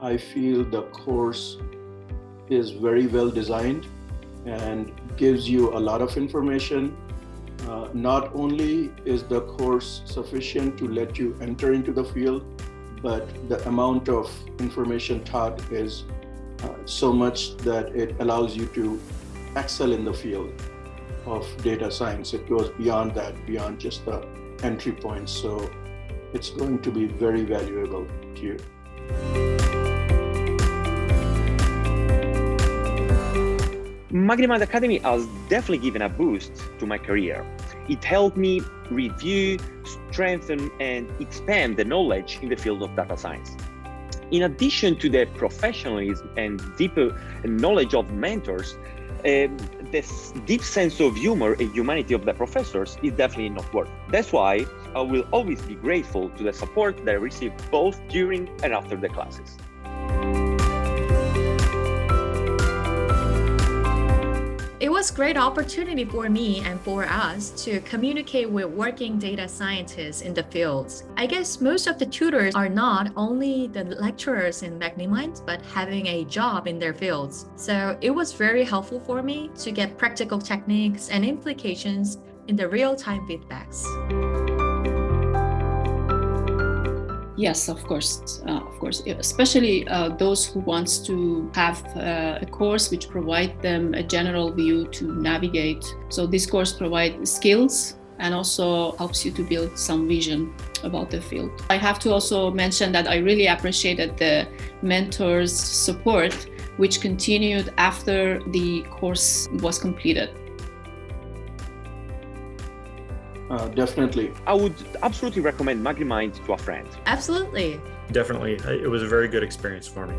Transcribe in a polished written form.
I feel the course is very well designed and gives you a lot of information. Not only is the course sufficient to let you enter into the field, but the amount of information taught is so much that it allows you to excel in the field of data science. It goes beyond that, beyond just the entry points. So it's going to be very valuable to you. Magnimind Academy has definitely given a boost to my career. It helped me review, strengthen, and expand the knowledge in the field of data science. In addition to the professionalism and deeper knowledge of mentors, this deep sense of humor and humanity of the professors is definitely not worth. That's why I will always be grateful to the support that I received both during and after the classes. It was a great opportunity for me and for us to communicate with working data scientists in the fields. I guess most of the tutors are not only the lecturers in Magnimind, but having a job in their fields. So it was very helpful for me to get practical techniques and implications in the real-time feedbacks. Yes, of course, especially those who wants to have a course which provide them a general view to navigate. So this course provides skills and also helps you to build some vision about the field. I have to also mention that I really appreciated the mentors' support, which continued after the course was completed. Definitely. I would absolutely recommend Magnimind to a friend. Absolutely. Definitely. It was a very good experience for me.